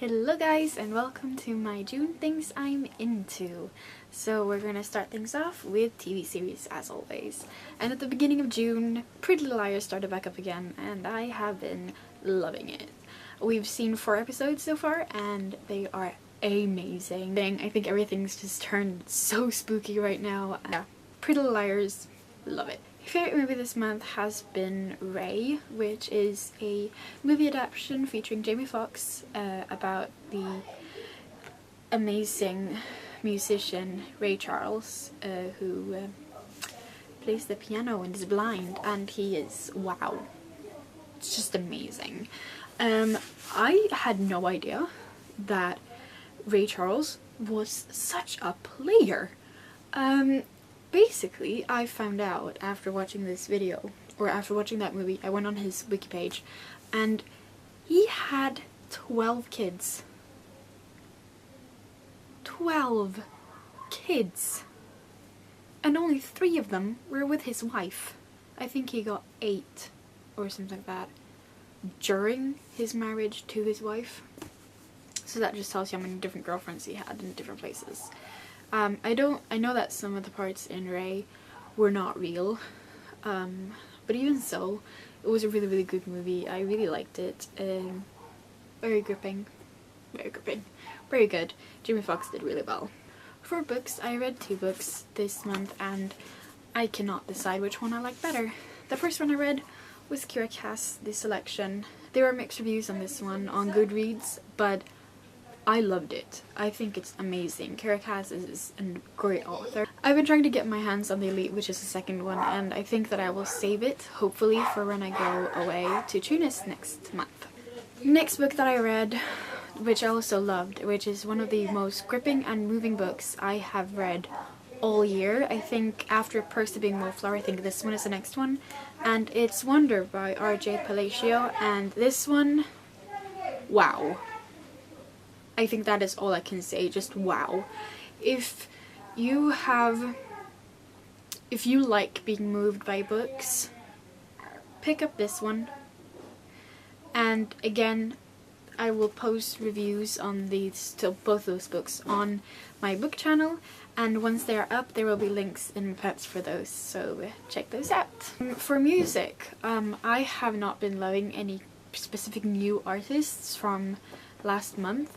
Hello guys and welcome to my June things I'm into. So we're gonna start things off with TV series as always. And at the beginning of June, Pretty Little Liars started back up again and I have been loving it. We've seen 4 episodes so far and they are amazing. I think everything's just turned so spooky right now. Yeah, Pretty Little Liars, love it. My favorite movie this month has been Ray, which is a movie adaptation featuring Jamie Foxx about the amazing musician Ray Charles, who plays the piano and is blind, and he is, wow, it's just amazing. I had no idea that Ray Charles was such a player. Basically, I found out after watching this video, or after watching that movie, I went on his wiki page, and he had 12 kids. 12 kids! And only 3 of them were with his wife. I think he got 8, or something like that, during his marriage to his wife. So that just tells you how many different girlfriends he had in different places. I know that some of the parts in Ray were not real, but even so, it was a really, really good movie. I really liked it. Very gripping. Very gripping. Very good. Jamie Foxx did really well. For books, I read 2 books this month, and I cannot decide which one I like better. The first one I read was Kira Cass, The Selection. There were mixed reviews on this one on Goodreads, but I loved it. I think it's amazing. Kira Cass is a great author. I've been trying to get my hands on The Elite, which is the second one, and I think that I will save it, hopefully, for when I go away to Tunis next month. Next book that I read, which I also loved, which is one of the most gripping and moving books I have read all year. I think after Perks of Being Wallflower, I think this one is the next one. And it's Wonder by R.J. Palacio, and this one, wow. I think that is all I can say, just wow. If you like being moved by books, pick up this one. And again, I will post reviews on both those books on my book channel, and once they are up there will be links in my pets for those, so check those out. For music, I have not been loving any specific new artists from last month.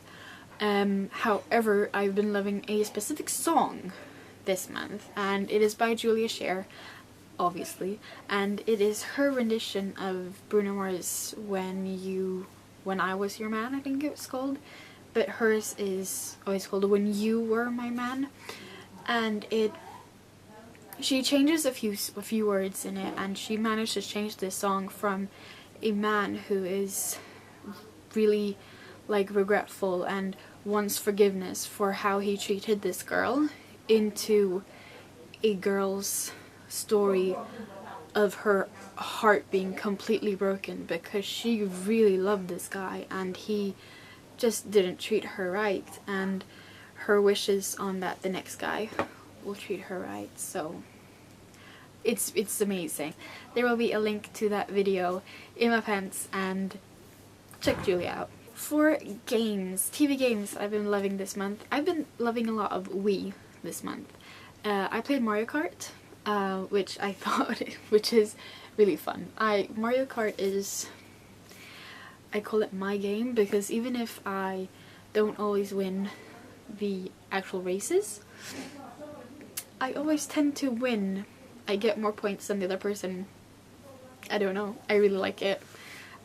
However, I've been loving a specific song this month, and it is by Julia Scher, obviously, and it is her rendition of Bruno Mars' When I Was Your Man, I think it's called, but hers is always called When You Were My Man, and she changes a few words in it, and she managed to change this song from a man who is really regretful and wants forgiveness for how he treated this girl into a girl's story of her heart being completely broken because she really loved this guy and he just didn't treat her right, and her wishes on that the next guy will treat her right. So it's amazing. There will be a link to that video in my pants, and check Julia out. For games, TV games I've been loving this month. I've been loving a lot of Wii this month. I played Mario Kart, which is really fun. Mario Kart is, I call it my game, because even if I don't always win the actual races, I always tend to win. I get more points than the other person. I don't know, I really like it.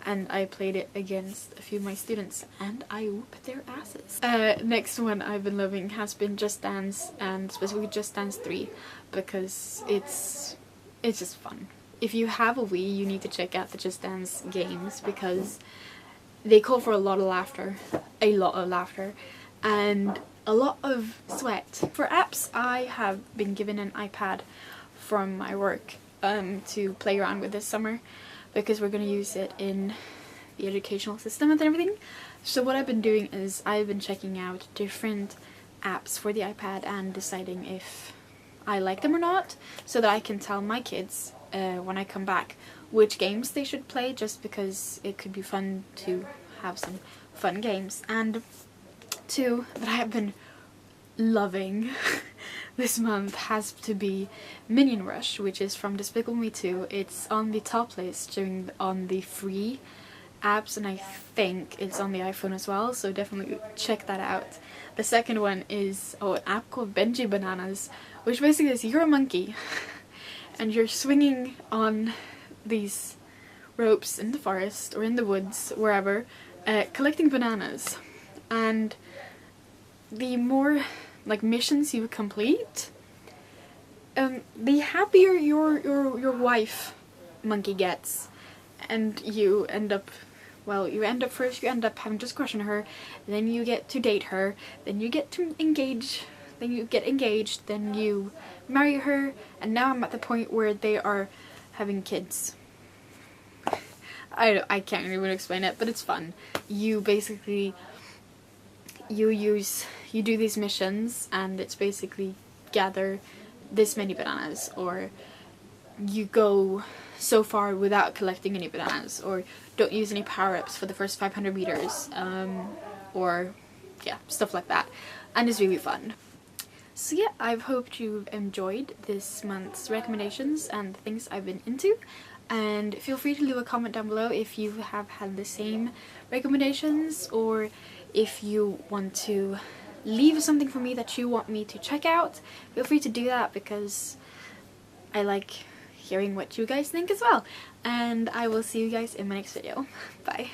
And I played it against a few of my students, and I whooped their asses. Next one I've been loving has been Just Dance, and specifically Just Dance 3, because it's just fun. If you have a Wii, you need to check out the Just Dance games, because they call for a lot of laughter, and a lot of sweat. For apps, I have been given an iPad from my work to play around with this summer, because we're going to use it in the educational system and everything. So what I've been doing is I've been checking out different apps for the iPad and deciding if I like them or not, so that I can tell my kids when I come back which games they should play, just because it could be fun to have some fun games. And two that I have been loving this month has to be Minion Rush, which is from Despicable Me 2. It's on the top list on the free apps, and I think it's on the iPhone as well, so definitely check that out. The second one is an app called Benji Bananas, which basically is you're a monkey and you're swinging on these ropes in the forest or in the woods, wherever, collecting bananas. And the more like missions you complete, the happier your wife monkey gets, and you end up first you end up having just crush on her, then you get to date her, then you get to engage, then you get engaged, then you marry her, and now I'm at the point where they are having kids. I can't even explain it, but it's fun. You basically you do these missions, and it's basically gather this many bananas, or you go so far without collecting any bananas, or don't use any power-ups for the first 500 meters, or yeah, stuff like that, and it's really fun. So yeah, I've hoped you've enjoyed this month's recommendations and the things I've been into, and feel free to leave a comment down below if you have had the same recommendations, or if you want to leave something for me that you want me to check out. Feel free to do that, because I like hearing what you guys think as well. And I will see you guys in my next video. Bye.